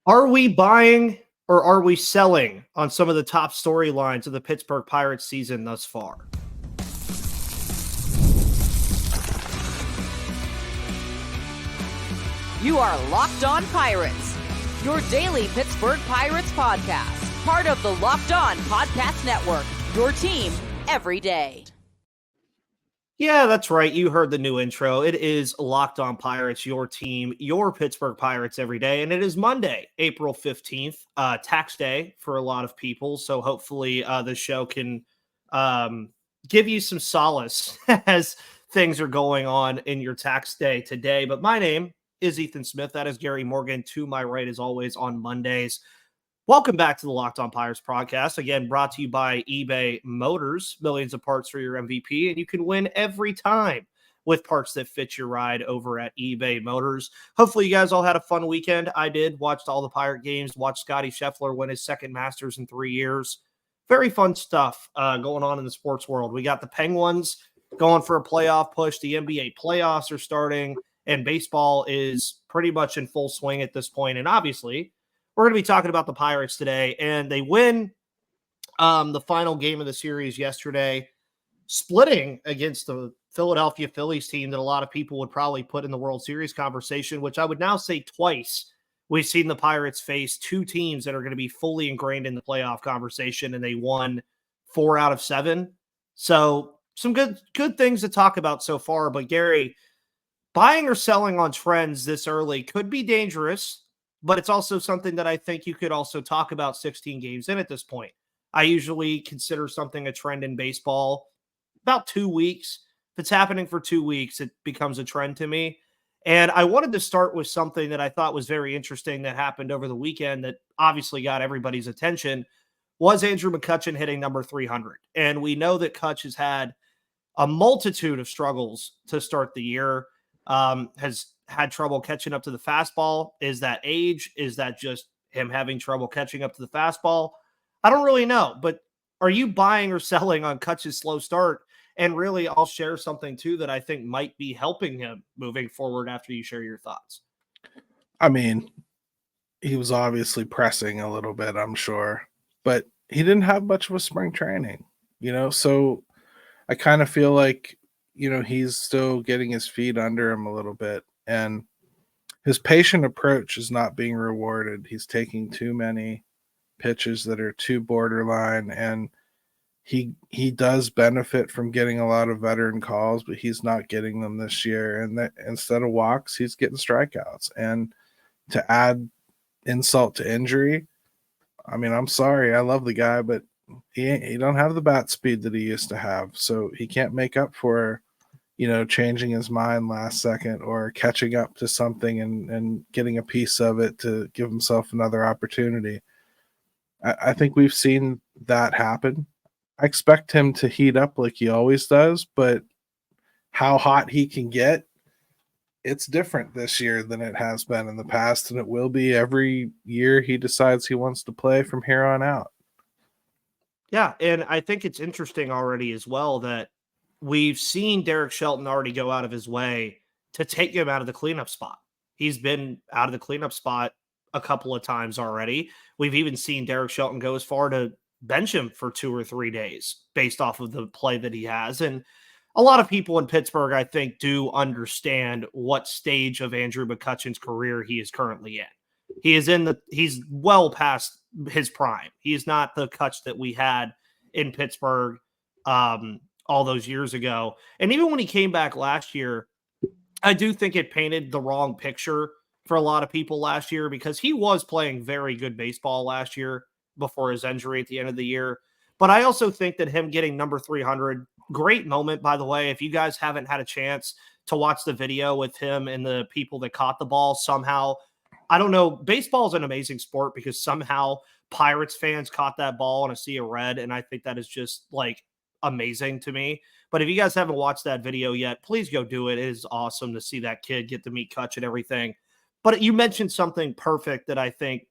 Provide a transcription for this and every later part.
Are we buying or are we selling on some of the top storylines of the Pittsburgh Pirates season thus far? You are Locked On Pirates, your daily Pittsburgh Pirates podcast, part of the Locked On Podcast Network, your team every day. Yeah, that's right. You heard the new intro. It is Locked On Pirates, your team, your Pittsburgh Pirates every day. And it is Monday, April 15th, tax day for a lot of people. So hopefully the show can give you some solace as things are going on in your tax day today. But my name is Ethan Smith. That is Gary Morgan to my right, as always, on Mondays. Welcome back to the Locked On Pirates podcast. Again, brought to you by eBay Motors. Millions of parts for your MVP, and you can win every time with parts that fit your ride over at eBay Motors. Hopefully you guys all had a fun weekend. I did. Watched all the Pirate games. Watched Scotty Scheffler win his second Masters in 3 years. Very fun stuff going on in the sports world. We got the Penguins going for a playoff push. The NBA playoffs are starting, and baseball is pretty much in full swing at this point. And obviously, we're going to be talking about the Pirates today, and they win the final game of the series yesterday, splitting against the Philadelphia Phillies team that a lot of people would probably put in the World Series conversation, which I would now say twice we've seen the Pirates face two teams that are going to be fully ingrained in the playoff conversation, and they won 4 out of 7. So some good things to talk about so far. But Gary, buying or selling on trends this early could be dangerous, but it's also something that I think you could also talk about 16 games in at this point. I usually consider something a trend in baseball about 2 weeks. If it's happening for 2 weeks, it becomes a trend to me. And I wanted to start with something that I thought was very interesting that happened over the weekend that obviously got everybody's attention, was Andrew McCutchen hitting number 300. And we know that Kutch has had a multitude of struggles to start the year, has had trouble catching up to the fastball. Is that age? Is that just him having trouble catching up to the fastball? I don't really know, but are you buying or selling on Kutch's slow start? And really, I'll share something too that I think might be helping him moving forward after you share your thoughts. I mean, he was obviously pressing a little bit, I'm sure, but he didn't have much of a spring training, so I kind of feel like, he's still getting his feet under him a little bit. And his patient approach is not being rewarded. He's taking too many pitches that are too borderline, and he does benefit from getting a lot of veteran calls, but he's not getting them this year. And that instead of walks, he's getting strikeouts. And to add insult to injury, I mean, I'm sorry, I love the guy, but he don't have the bat speed that he used to have. So he can't make up for changing his mind last second or catching up to something and getting a piece of it to give himself another opportunity. I think we've seen that happen. I expect him to heat up like he always does, but how hot he can get, it's different this year than it has been in the past, and it will be every year he decides he wants to play from here on out. Yeah, and I think it's interesting already as well that we've seen Derek Shelton already go out of his way to take him out of the cleanup spot. He's been out of the cleanup spot a couple of times already. We've even seen Derek Shelton go as far to bench him for 2 or 3 days based off of the play that he has. And a lot of people in Pittsburgh, I think, do understand what stage of Andrew McCutchen's career he is currently in. He's well past his prime. He is not the Kutch that we had in Pittsburgh all those years ago. And even when he came back last year, I do think it painted the wrong picture for a lot of people last year because he was playing very good baseball last year before his injury at the end of the year. But I also think that him getting number 300, great moment, by the way. If you guys haven't had a chance to watch the video with him and the people that caught the ball somehow, I don't know, baseball is an amazing sport because somehow Pirates fans caught that ball in a sea of red. And I think that is just like amazing to me. But if you guys haven't watched that video yet, please go do it. It is awesome to see that kid get to meet Kutch and everything. But you mentioned something perfect that I think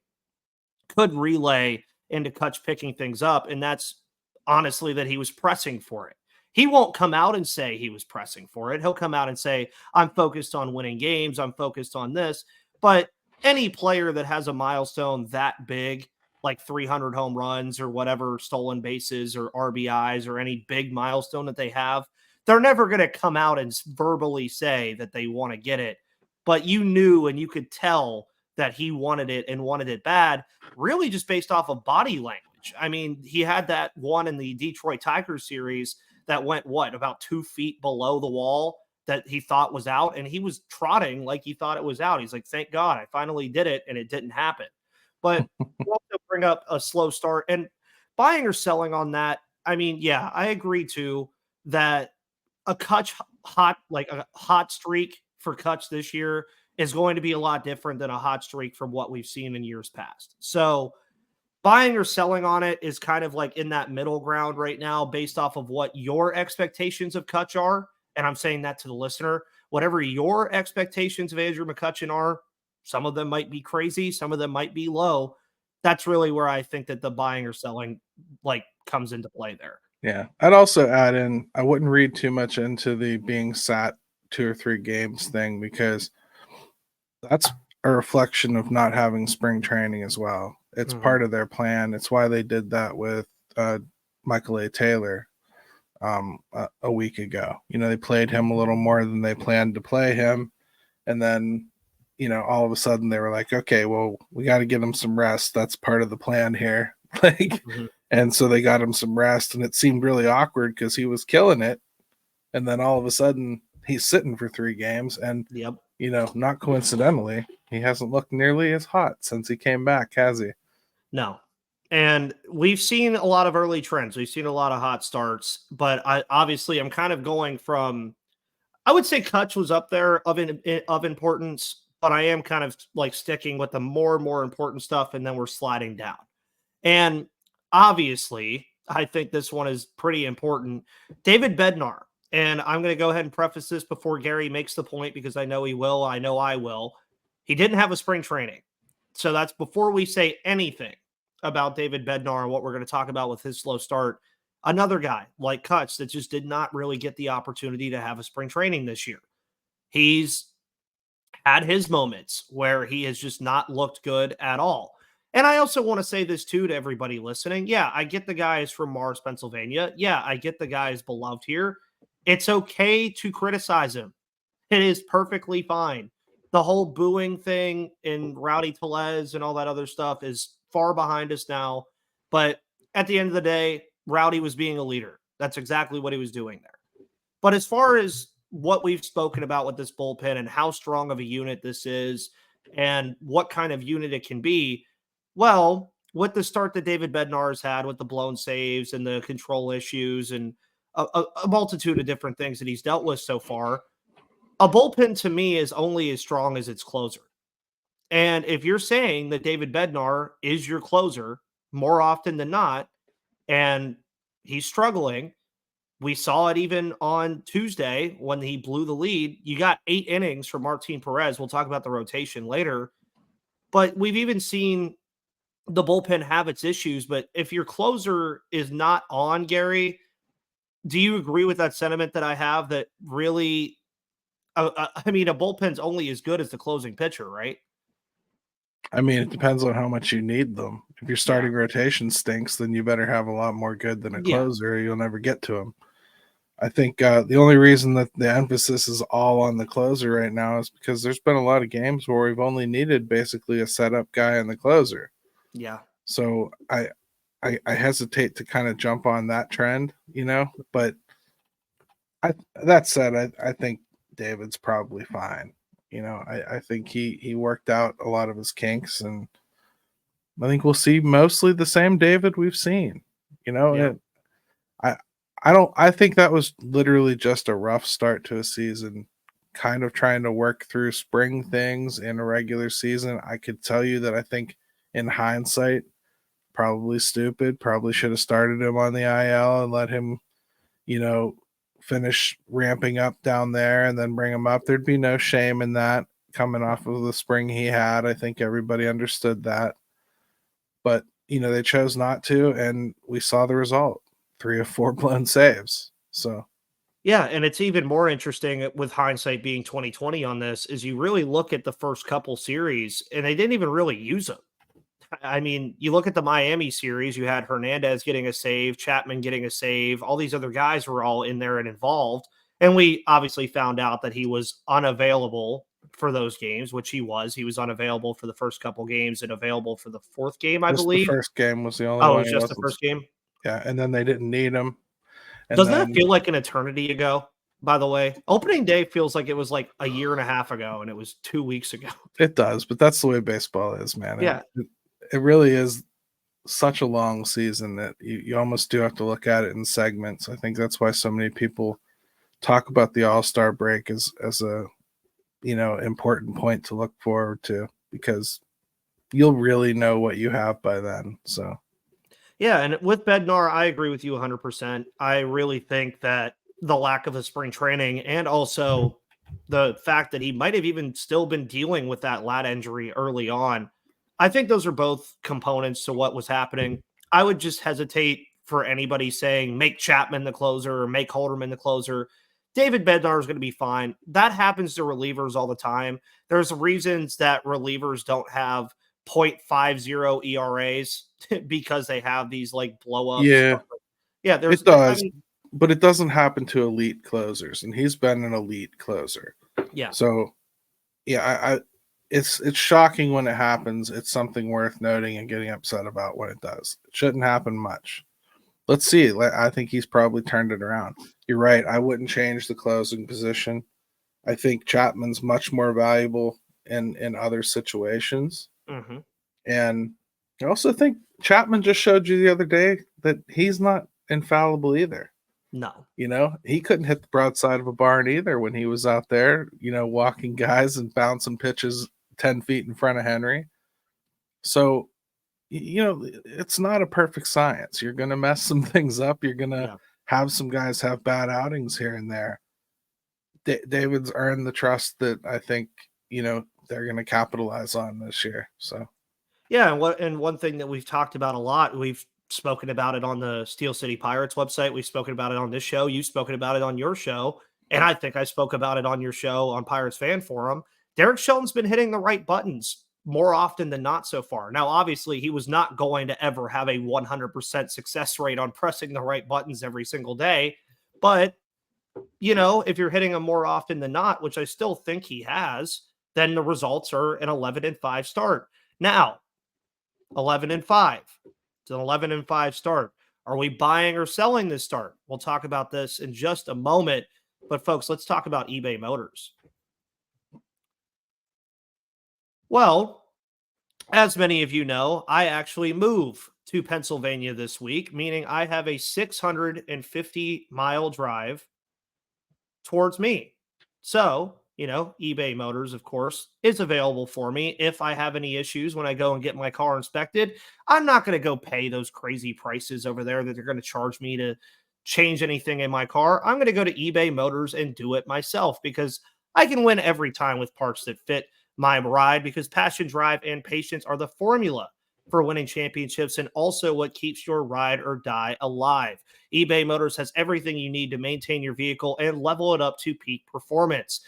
could relay into Kutch picking things up, and that's honestly that he was pressing for it. He won't come out and say he was pressing for it. He'll come out and say, I'm focused on winning games. I'm focused on this. But any player that has a milestone that big, like 300 home runs or whatever, stolen bases or RBIs or any big milestone that they have, they're never going to come out and verbally say that they want to get it. But you knew and you could tell that he wanted it and wanted it bad, really just based off of body language. I mean, he had that one in the Detroit Tigers series that went, about 2 feet below the wall that he thought was out, and he was trotting like he thought it was out. He's like, thank God I finally did it, and it didn't happen. But you also bring up a slow start and buying or selling on that. I mean, yeah, I agree too that a hot streak for Kutch this year is going to be a lot different than a hot streak from what we've seen in years past. So buying or selling on it is kind of like in that middle ground right now based off of what your expectations of Kutch are. And I'm saying that to the listener. Whatever your expectations of Andrew McCutchen are, some of them might be crazy, some of them might be low. That's really where I think that the buying or selling comes into play there. Yeah. I'd also add in, I wouldn't read too much into the being sat 2 or 3 games thing, because that's a reflection of not having spring training as well. It's part of their plan. It's why they did that with Michael A. Taylor a week ago. They played him a little more than they planned to play him. And then, all of a sudden they were like, okay, well, we got to get him some rest. That's part of the plan here. And so they got him some rest, and it seemed really awkward because he was killing it. And then all of a sudden he's sitting for 3 games, and not coincidentally, he hasn't looked nearly as hot since he came back, has he? No. And we've seen a lot of early trends. We've seen a lot of hot starts, but I'm kind of going from, I would say Kutch was up there of importance, but I am kind of sticking with the more and more important stuff, and then we're sliding down. And obviously, I think this one is pretty important. David Bednar. And I'm going to go ahead and preface this before Gary makes the point, because I know he will. I know I will. He didn't have a spring training. So that's before we say anything about David Bednar and what we're going to talk about with his slow start. Another guy like Kutch that just did not really get the opportunity to have a spring training this year. He's had his moments where he has just not looked good at all. And I also want to say this too to everybody listening. Yeah, I get the guy is from Mars, Pennsylvania. Yeah, I get the guy is beloved here. It's okay to criticize him. It is perfectly fine. The whole booing thing in Rowdy Tellez and all that other stuff is far behind us now. But at the end of the day, Rowdy was being a leader. That's exactly what he was doing there. But as far as what we've spoken about with this bullpen and how strong of a unit this is and what kind of unit it can be, well, with the start that David Bednar's had with the blown saves and the control issues and a multitude of different things that he's dealt with so far, a bullpen to me is only as strong as its closer. And if you're saying that David Bednar is your closer more often than not, and he's struggling, we saw it even on Tuesday when he blew the lead. You got 8 innings from Martin Perez. We'll talk about the rotation later. But we've even seen the bullpen have its issues. But if your closer is not on, Gary, do you agree with that sentiment that I have that really, I mean, a bullpen's only as good as the closing pitcher, right? I mean, it depends on how much you need them. If your starting rotation stinks, then you better have a lot more good than a closer. You'll never get to him. I think the only reason that the emphasis is all on the closer right now is because there's been a lot of games where we've only needed basically a setup guy and the closer. Yeah. So I hesitate to kind of jump on that trend, but that said, I think David's probably fine. I think he worked out a lot of his kinks, and I think we'll see mostly the same David we've seen. I think that was literally just a rough start to a season, kind of trying to work through spring things in a regular season. I could tell you that I think in hindsight, probably stupid, probably should have started him on the IL and let him, finish ramping up down there and then bring him up. There'd be no shame in that coming off of the spring he had. I think everybody understood that. But, they chose not to, and we saw the result. 3 of 4 blown saves. So, Yeah, and it's even more interesting with hindsight being 2020 on this is you really look at the first couple series and they didn't even really use them. I mean, you look at the Miami series, you had Hernandez getting a save, Chapman getting a save, all these other guys were all in there and involved. And we obviously found out that he was unavailable for those games, which he was. He was unavailable for the first couple games and available for the fourth game, I Just the believe. first game was the only Oh, it one was he just the wasn't. first game? Yeah, and then they didn't need him. And Doesn't then that feel like an eternity ago, by the way? Opening day feels like it was like a year and a half ago, and it was 2 weeks ago. it does, but that's the way baseball is, man. Yeah. It really is such a long season that you almost do have to look at it in segments. I think that's why so many people talk about the All-Star break as a important point to look forward to, because you'll really know what you have by then. So Yeah, and with Bednar, I agree with you 100%. I really think that the lack of a spring training and also the fact that he might have even still been dealing with that lat injury early on, I think those are both components to what was happening. I would just hesitate for anybody saying make Chapman the closer or make Holderman the closer. David Bednar is going to be fine. That happens to relievers all the time. There's reasons that relievers don't have 0.50 ERAs because they have these like blow ups. yeah, Yeah, it does, but it doesn't happen to elite closers, and he's been an elite closer. Yeah. So yeah, it's shocking when it happens. It's something worth noting and getting upset about when it does. It shouldn't happen much. Let's see. I think he's probably turned it around. You're right. I wouldn't change the closing position. I think Chapman's much more valuable in other situations. Mm-hmm. And I also think Chapman just showed you the other day that he's not infallible either. No. He couldn't hit the broadside of a barn either when he was out there, walking guys and bouncing pitches 10 feet in front of Henry. So, it's not a perfect science. You're going to mess some things up. You're going to have some guys have bad outings here and there. David's earned the trust that I think, they're going to capitalize on this year. So, yeah. And one thing that we've talked about a lot, we've spoken about it on the Steel City Pirates website. We've spoken about it on this show. You've spoken about it on your show. And I think I spoke about it on your show on Pirates Fan Forum. Derek Shelton's been hitting the right buttons more often than not so far. Now, obviously, he was not going to ever have a 100% success rate on pressing the right buttons every single day. But, if you're hitting them more often than not, which I still think he has, then the results are an 11-5 start. Now, 11-5. It's an 11-5 start. Are we buying or selling this start? We'll talk about this in just a moment. But, folks, let's talk about eBay Motors. Well, as many of you know, I actually move to Pennsylvania this week, meaning I have a 650-mile drive towards me. So, eBay Motors, of course, is available for me if I have any issues when I go and get my car inspected. I'm not going to go pay those crazy prices over there that they're going to charge me to change anything in my car. I'm going to go to eBay Motors and do it myself because I can win every time with parts that fit my ride, because passion, drive, and patience are the formula for winning championships and also what keeps your ride or die alive. eBay Motors has everything you need to maintain your vehicle and level it up to peak performance.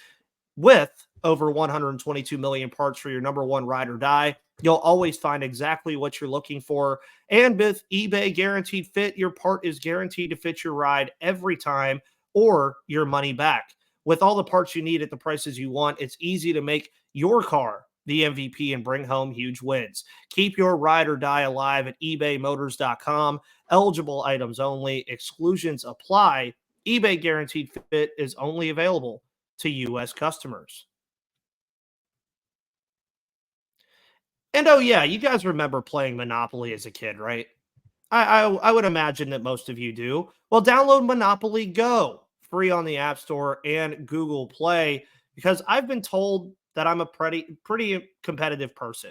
With over 122 million parts for your number one ride or die, you'll always find exactly what you're looking for. And with eBay Guaranteed Fit, your part is guaranteed to fit your ride every time or your money back. With all the parts you need at the prices you want, it's easy to make your car the MVP and bring home huge wins. Keep your ride or die alive at ebaymotors.com. Eligible items only. Exclusions apply. eBay Guaranteed Fit is only available to U.S. customers. And oh yeah, you guys remember playing Monopoly as a kid, right? I would imagine that most of you do. Well, download Monopoly Go, free on the App Store and Google Play, because I've been told that I'm a pretty competitive person.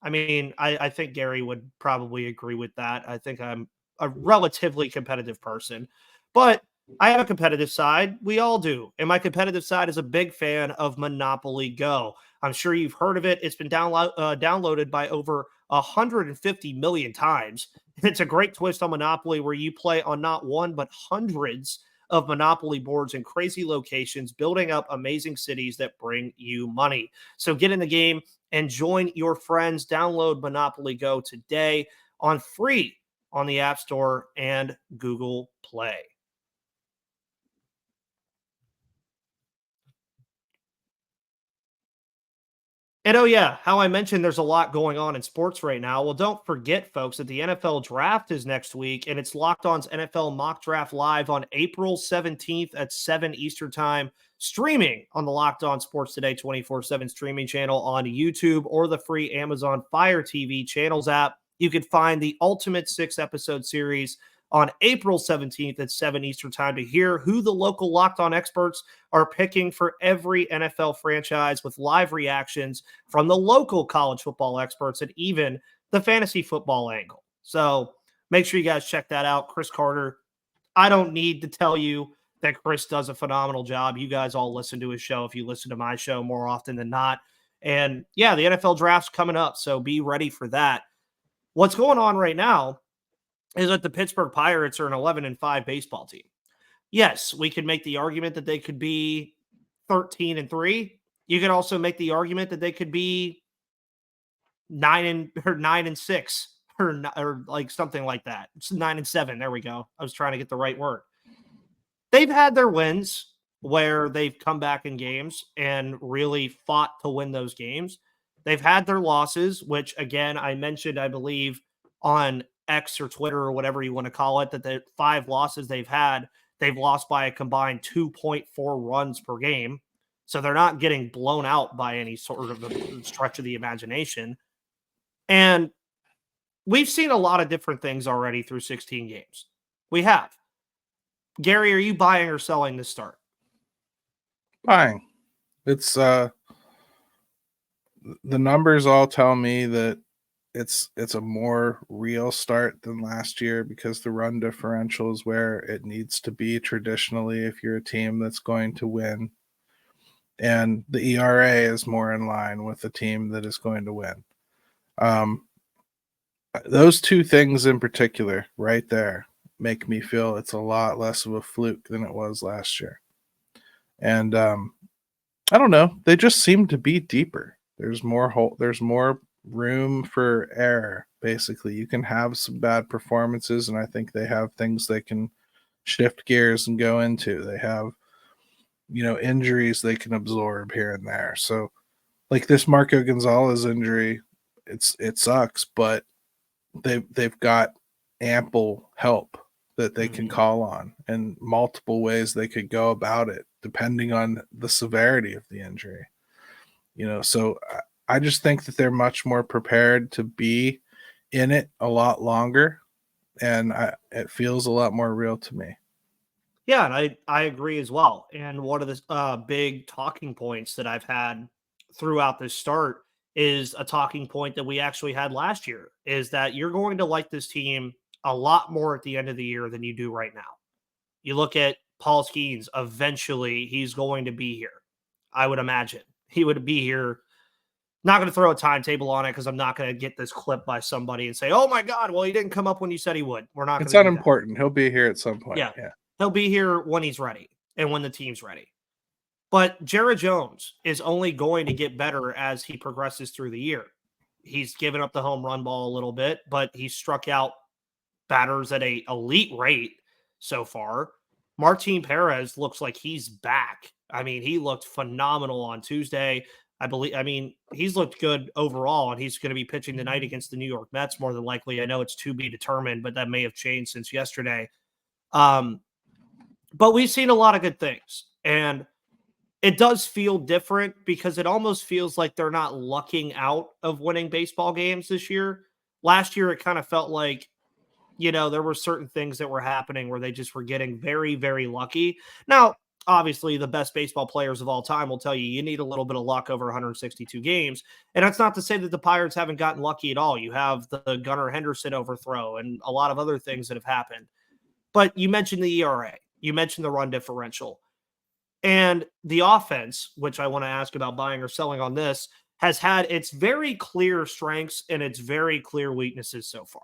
I mean, I think Gary would probably agree with that. I think I'm a relatively competitive person, but I have a competitive side. We all do. And my competitive side is a big fan of Monopoly Go. I'm sure you've heard of it. It's been downloaded by over 150 million times. And it's a great twist on Monopoly where you play on not one, but hundreds of monopoly boards in crazy locations, building up amazing cities that bring you money. So get in the game and join your friends. Download Monopoly Go today on free on the App Store and Google Play. And oh, yeah, how I mentioned there's a lot going on in sports right now. Well, don't forget, folks, that the NFL draft is next week, and it's Locked On's NFL Mock Draft Live on April 17th at 7 Eastern Time, streaming on the Locked On Sports Today 24/7 streaming channel on YouTube or the free Amazon Fire TV channels app. You can find the ultimate 6-episode series on April 17th at 7 Eastern Time to hear who the local Locked On experts are picking for every NFL franchise, with live reactions from the local college football experts and even the fantasy football angle. So make sure you guys check that out. Chris Carter, I don't need to tell you that Chris does a phenomenal job. You guys all listen to his show if you listen to my show more often than not. And yeah, the NFL draft's coming up, so be ready for that. What's going on right now is that the Pittsburgh Pirates are an 11-5 baseball team. Yes, we could make the argument that they could be 13-3. You could also make the argument that they could be 9-6 or like something like that. It's 9-7. There we go. I was trying to get the right word. They've had their wins where they've come back in games and really fought to win those games. They've had their losses, which again, I mentioned, I believe, on X or Twitter or whatever you want to call it, that the 5 losses they've had, they've lost by a combined 2.4 runs per game. So they're not getting blown out by any sort of a stretch of the imagination. And we've seen a lot of different things already through 16 games. We have. Gary, are you buying or selling this start? Buying. It's the numbers all tell me that it's a more real start than last year, because the run differential is where it needs to be traditionally if you're a team that's going to win. And the ERA is more in line with a team that is going to win. Those two things in particular right there make me feel it's a lot less of a fluke than it was last year. And I don't know. They just seem to be deeper. There's more room for error. Basically, you can have some bad performances, and I think they have things they can shift gears and go into. They have, injuries they can absorb here and there. So, like this Marco Gonzalez injury, it sucks, but they've got ample help that they can call on, and multiple ways they could go about it depending on the severity of the injury. So I just think that they're much more prepared to be in it a lot longer, and it feels a lot more real to me. Yeah, and I agree as well. And one of the big talking points that I've had throughout this start is a talking point that we actually had last year, is that you're going to like this team a lot more at the end of the year than you do right now. You look at Paul Skeens, eventually he's going to be here. I would imagine he would be here. Not going to throw a timetable on it because I'm not going to get this clip by somebody and say, oh my God, well, he didn't come up when you said he would. We're not. It's unimportant. He'll be here at some point. Yeah. He'll be here when he's ready and when the team's ready. But Jared Jones is only going to get better as he progresses through the year. He's given up the home run ball a little bit, but he's struck out batters at an elite rate so far. Martin Perez looks like he's back. I mean, he looked phenomenal on Tuesday. He's looked good overall, and he's going to be pitching tonight against the New York Mets more than likely. I know it's to be determined, but that may have changed since yesterday. But we've seen a lot of good things, and it does feel different because it almost feels like they're not lucking out of winning baseball games this year. Last year, it kind of felt like, there were certain things that were happening where they just were getting very, very lucky. Now, obviously, the best baseball players of all time will tell you need a little bit of luck over 162 games. And that's not to say that the Pirates haven't gotten lucky at all. You have the Gunnar Henderson overthrow and a lot of other things that have happened. But you mentioned the ERA. You mentioned the run differential. And the offense, which I want to ask about buying or selling on this, has had its very clear strengths and its very clear weaknesses so far.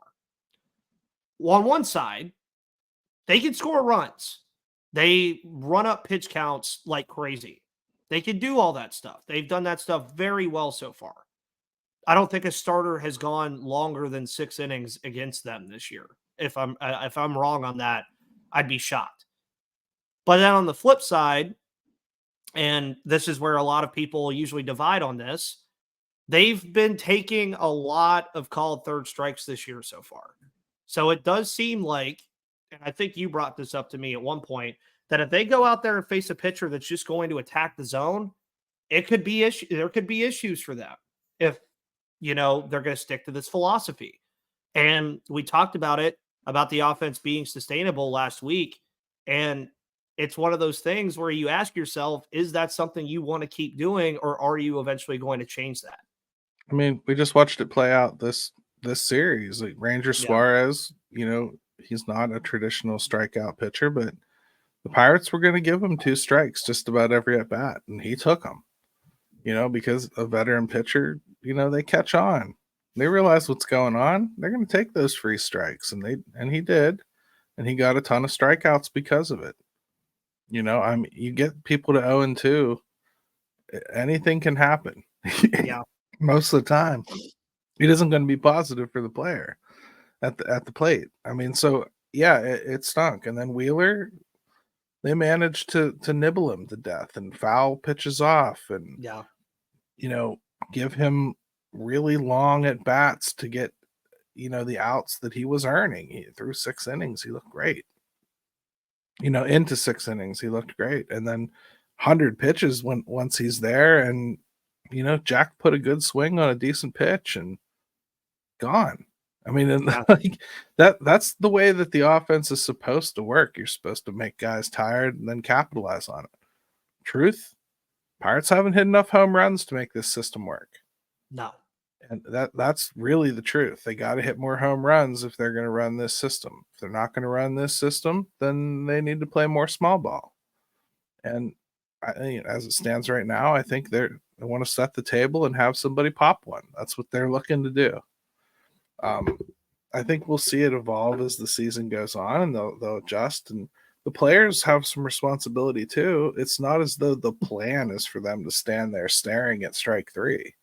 On one side, they can score runs. They run up pitch counts like crazy. They can do all that stuff. They've done that stuff very well so far. I don't think a starter has gone longer than 6 innings against them this year. If I'm wrong on that, I'd be shocked. But then on the flip side, and this is where a lot of people usually divide on this, they've been taking a lot of called third strikes this year so far. So it does seem like, and I think you brought this up to me at one point, that if they go out there and face a pitcher that's just going to attack the zone, it could be there could be issues for them if, they're going to stick to this philosophy. And we talked about the offense being sustainable last week. And it's one of those things where you ask yourself, is that something you want to keep doing, or are you eventually going to change that? I mean, we just watched it play out this series. Like Ranger Suarez, he's not a traditional strikeout pitcher, but the Pirates were going to give him 2 strikes just about every at bat, and he took them. Because a veteran pitcher, they catch on. They realize what's going on. They're going to take those free strikes, and he did, and he got a ton of strikeouts because of it. You get people to 0-2, anything can happen. Yeah. Most of the time, it isn't going to be positive for the player at the plate. I mean, so yeah, it stunk. And then Wheeler, they managed to nibble him to death and foul pitches off, and give him really long at bats to get the outs that he was earning. Through 6 innings, he looked great. Into 6 innings, he looked great, and then 100 pitches once he's there, and Jack put a good swing on a decent pitch and gone. I mean, that's the way that the offense is supposed to work. You're supposed to make guys tired and then capitalize on it. Truth, Pirates haven't hit enough home runs to make this system work. No. And that's really the truth. They got to hit more home runs if they're going to run this system. If they're not going to run this system, then they need to play more small ball. And as it stands right now, I think they want to set the table and have somebody pop one. That's what they're looking to do. I think we'll see it evolve as the season goes on, and they'll adjust. And the players have some responsibility too. It's not as though the plan is for them to stand there staring at strike 3.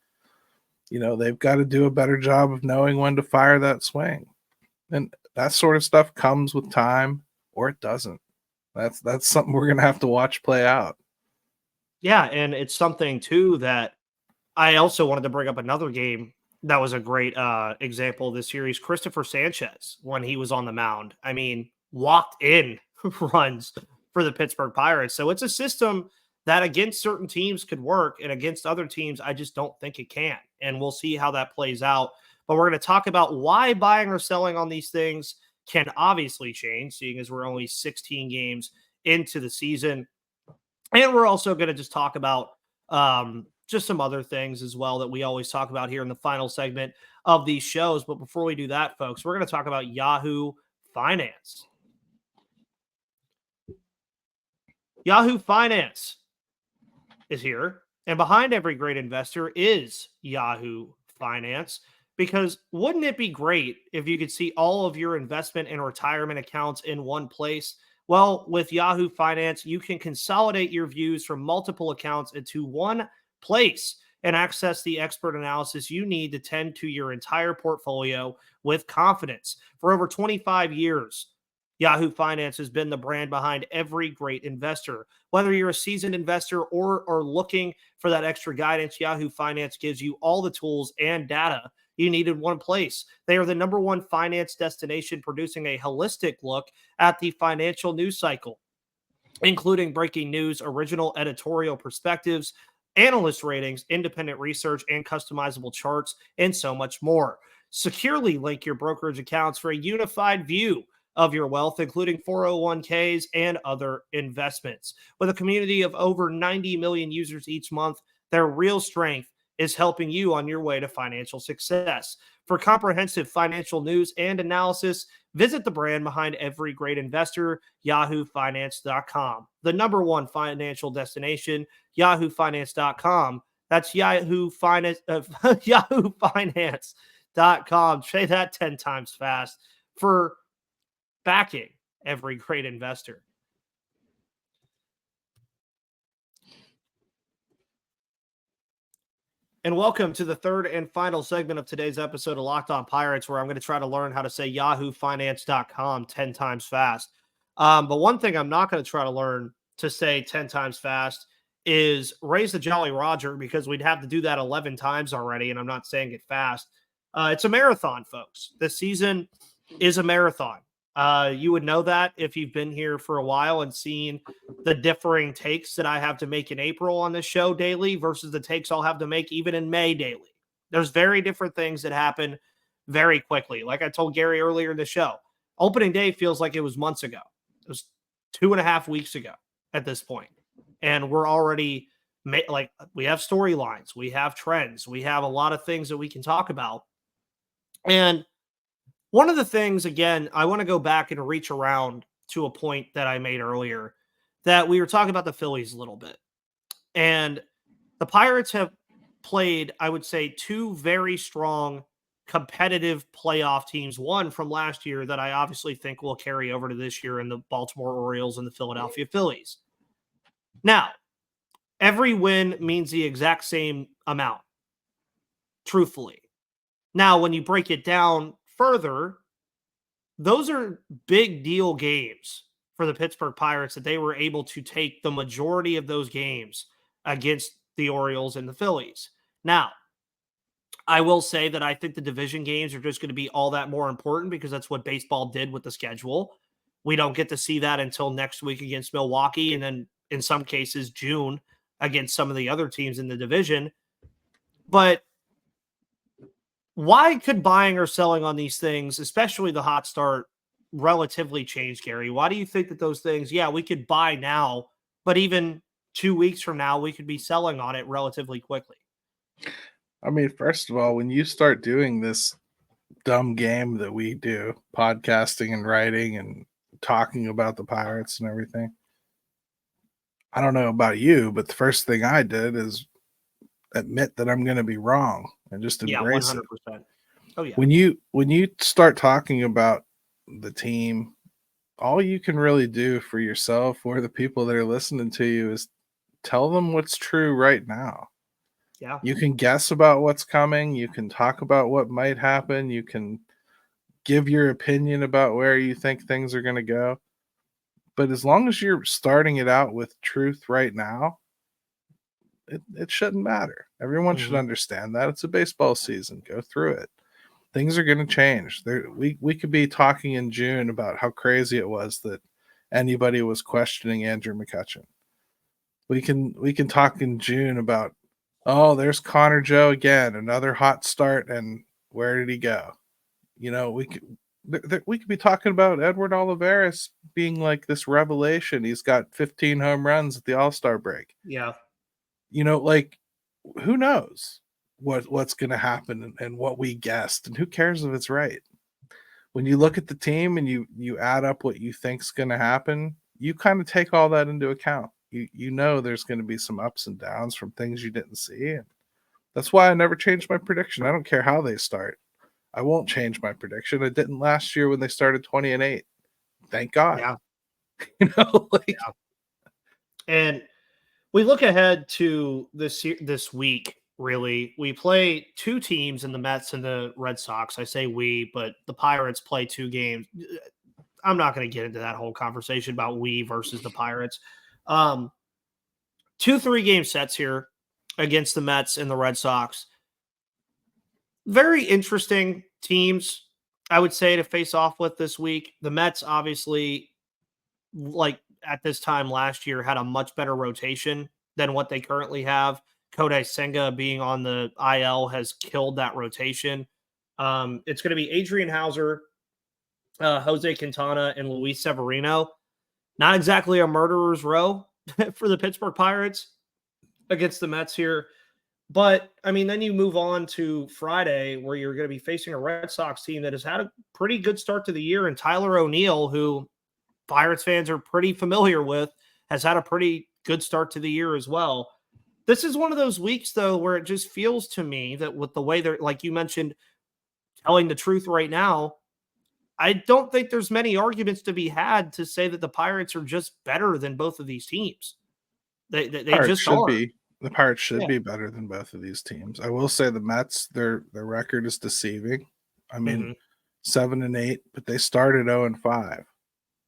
They've got to do a better job of knowing when to fire that swing. And that sort of stuff comes with time, or it doesn't. That's something we're going to have to watch play out. Yeah, and it's something, too, that I also wanted to bring up another game that was a great example of this series. Christopher Sanchez, when he was on the mound, I mean, walked in runs for the Pittsburgh Pirates. So it's a system that against certain teams could work, and against other teams, I just don't think it can. And we'll see how that plays out. But we're going to talk about why buying or selling on these things can obviously change, seeing as we're only 16 games into the season. And we're also going to just talk about just some other things as well that we always talk about here in the final segment of these shows. But before we do that, folks, we're going to talk about Yahoo Finance. Yahoo Finance is here, and behind every great investor is Yahoo Finance, because wouldn't it be great if you could see all of your investment and retirement accounts in one place? Well, with Yahoo Finance, you can consolidate your views from multiple accounts into one place and access the expert analysis you need to tend to your entire portfolio with confidence. For over 25 years, Yahoo Finance has been the brand behind every great investor. Whether you're a seasoned investor or are looking for that extra guidance, Yahoo Finance gives you all the tools and data you need in one place. They are the #1 finance destination, producing a holistic look at the financial news cycle, including breaking news, original editorial perspectives, analyst ratings, independent research, and customizable charts, and so much more. Securely link your brokerage accounts for a unified view of your wealth, including 401ks and other investments. With a community of over 90 million users each month, their real strength is helping you on your way to financial success. For comprehensive financial news and analysis, visit the brand behind every great investor, yahoofinance.com. The #1 financial destination, yahoofinance.com. That's Yahoo Finance, yahoofinance.com. Say that 10 times fast for backing every great investor. And welcome to the third and final segment of today's episode of Locked On Pirates, where I'm going to try to learn how to say YahooFinance.com 10 times fast. But one thing I'm not going to try to learn to say 10 times fast is raise the Jolly Roger, because we'd have to do that 11 times already, and I'm not saying it fast. It's a marathon, folks. This season is a marathon. You would know that if you've been here for a while and seen the differing takes that I have to make in April on this show daily versus the takes I'll have to make even in May daily. There's very different things that happen very quickly. Like I told Gary earlier in the show, opening day feels like it was months ago. It was 2.5 weeks ago at this point. And we're already we have storylines, we have trends, we have a lot of things that we can talk about. And one of the things, again, I want to go back and reach around to a point that I made earlier, that we were talking about the Phillies a little bit. And the Pirates have played, I would say, two very strong competitive playoff teams. One from last year that I obviously think will carry over to this year in the Baltimore Orioles and the Philadelphia Phillies. Now, every win means the exact same amount, truthfully. Now, when you break it down further, those are big deal games for the Pittsburgh Pirates, that they were able to take the majority of those games against the Orioles and the Phillies. Now, I will say that I think the division games are just going to be all that more important, because that's what baseball did with the schedule. We don't get to see that until next week against Milwaukee, and then in some cases June against some of the other teams in the division. But why could buying or selling on these things, especially the hot start, relatively change, Gary? Why do you think that those things, we could buy now, but even 2 weeks from now, we could be selling on it relatively quickly? I mean, first of all, when you start doing this dumb game that we do, podcasting and writing and talking about the Pirates and everything, I don't know about you, but the first thing I did is admit that I'm going to be wrong and just embrace 100%. it. Oh yeah. When you start talking about the team, all you can really do for yourself or the people that are listening to you is tell them what's true right now. Yeah. You can guess about what's coming. You can talk about what might happen. You can give your opinion about where you think things are going to go. But as long as you're starting it out with truth right now, it shouldn't matter. Everyone should understand that. It's a baseball season. Go through it. Things are going to change. We could be talking in June about how crazy it was that anybody was questioning Andrew McCutchen. We can talk in June about, oh, there's Connor Joe again, another hot start, and where did he go? We could be talking about Edward Olivares being like this revelation. He's got 15 home runs at the All-Star break. Yeah. Who knows what's going to happen and what we guessed, and who cares if it's right? When you look at the team and you add up what you think's going to happen, you kind of take all that into account. You know there's going to be some ups and downs from things you didn't see, and that's why I never changed my prediction. I don't care how they start. I won't change my prediction. I didn't last year when they started 20-8. Thank God. Yeah. Yeah. And we look ahead to this week, really. We play two teams in the Mets and the Red Sox. I say we, but the Pirates play two games. I'm not going to get into that whole conversation about we versus the Pirates. 2 3-game sets here against the Mets and the Red Sox. Very interesting teams, I would say, to face off with this week. The Mets, obviously, like at this time last year, had a much better rotation than what they currently have. Kodai Senga being on the IL has killed that rotation. It's going to be Adrian Hauser, Jose Quintana, and Luis Severino. Not exactly a murderer's row for the Pittsburgh Pirates against the Mets here. But, I mean, then you move on to Friday, where you're going to be facing a Red Sox team that has had a pretty good start to the year. And Tyler O'Neill, who Pirates fans are pretty familiar with, has had a pretty good start to the year as well. This is one of those weeks, though, where it just feels to me that with the way they're, like you mentioned, telling the truth right now, I don't think there's many arguments to be had to say that the Pirates are just better than both of these teams. They just are. The Pirates should Yeah. be better than both of these teams. I will say the Mets, their record is deceiving. I mean, 7-8, but they started 0-5.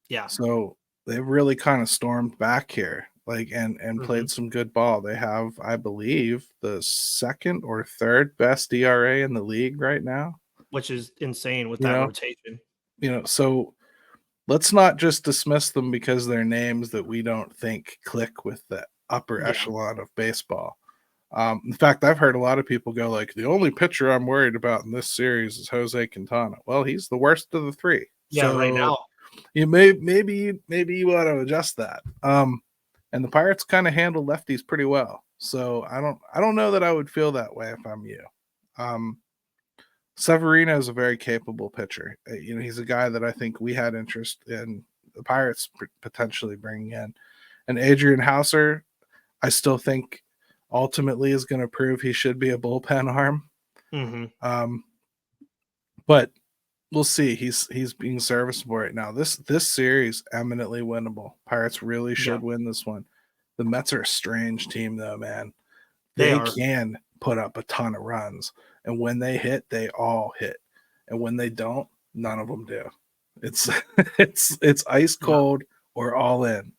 Yeah. So they've really kind of stormed back here, like and played some good ball. They have, I believe, the second or third best ERA in the league right now. Which is insane with You that know? rotation. So let's not just dismiss them because they're names that we don't think click with the upper echelon of baseball. In fact, I've heard a lot of people go like, the only pitcher I'm worried about in this series is Jose Quintana. Well, he's the worst of the three. Yeah, So right now. you maybe you want to adjust that. And the Pirates kind of handle lefties pretty well. So I don't know that I would feel that way if I'm you. Severino is a very capable pitcher. He's a guy that I think we had interest in the Pirates potentially bringing in. And Adrian Hauser, I still think ultimately is going to prove he should be a bullpen arm. But we'll see. He's being serviceable right now. This series eminently winnable. Pirates really should win this one. The Mets are a strange team though, man. They can put up a ton of runs, and when they hit, they all hit, and when they don't, none of them do. It's it's ice cold or all in.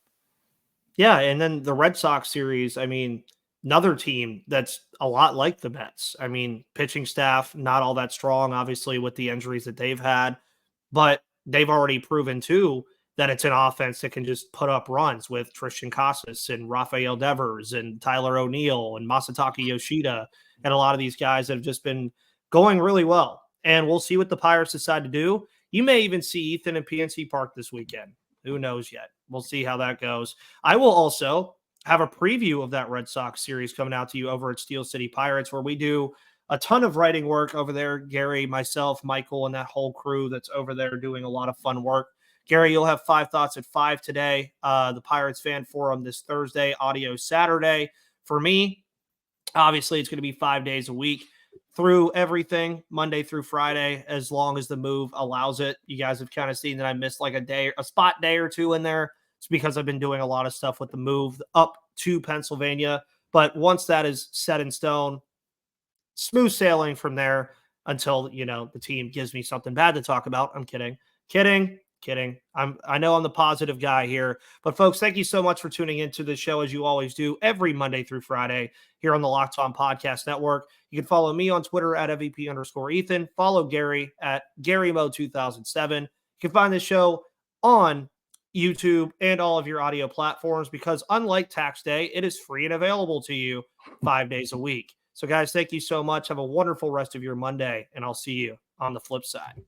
Yeah, and then the Red Sox series, I mean, another team that's a lot like the Mets. I mean, pitching staff, not all that strong, obviously, with the injuries that they've had, but they've already proven, too, that it's an offense that can just put up runs with Tristan Casas and Rafael Devers and Tyler O'Neill and Masataka Yoshida and a lot of these guys that have just been going really well. And we'll see what the Pirates decide to do. You may even see Ethan in PNC Park this weekend. Who knows yet? We'll see how that goes. I will also have a preview of that Red Sox series coming out to you over at Steel City Pirates, where we do a ton of writing work over there. Gary, myself, Michael, and that whole crew that's over there doing a lot of fun work. Gary, you'll have 5 thoughts at 5 today. The Pirates Fan Forum this Thursday, audio Saturday. For me, obviously, it's going to be 5 days a week through everything, Monday through Friday, as long as the move allows it. You guys have kind of seen that I missed like a spot day or two in there. It's because I've been doing a lot of stuff with the move up to Pennsylvania. But once that is set in stone, smooth sailing from there until, the team gives me something bad to talk about. I'm kidding. I know I'm the positive guy here, but folks, thank you so much for tuning into the show as you always do every Monday through Friday here on the Locked On Podcast Network. You can follow me on Twitter at MVP_Ethan. Follow Gary at GaryMo2007. You can find this show on YouTube and all of your audio platforms because unlike tax day, it is free and available to you 5 days a week. So guys, thank you so much. Have a wonderful rest of your Monday, and I'll see you on the flip side.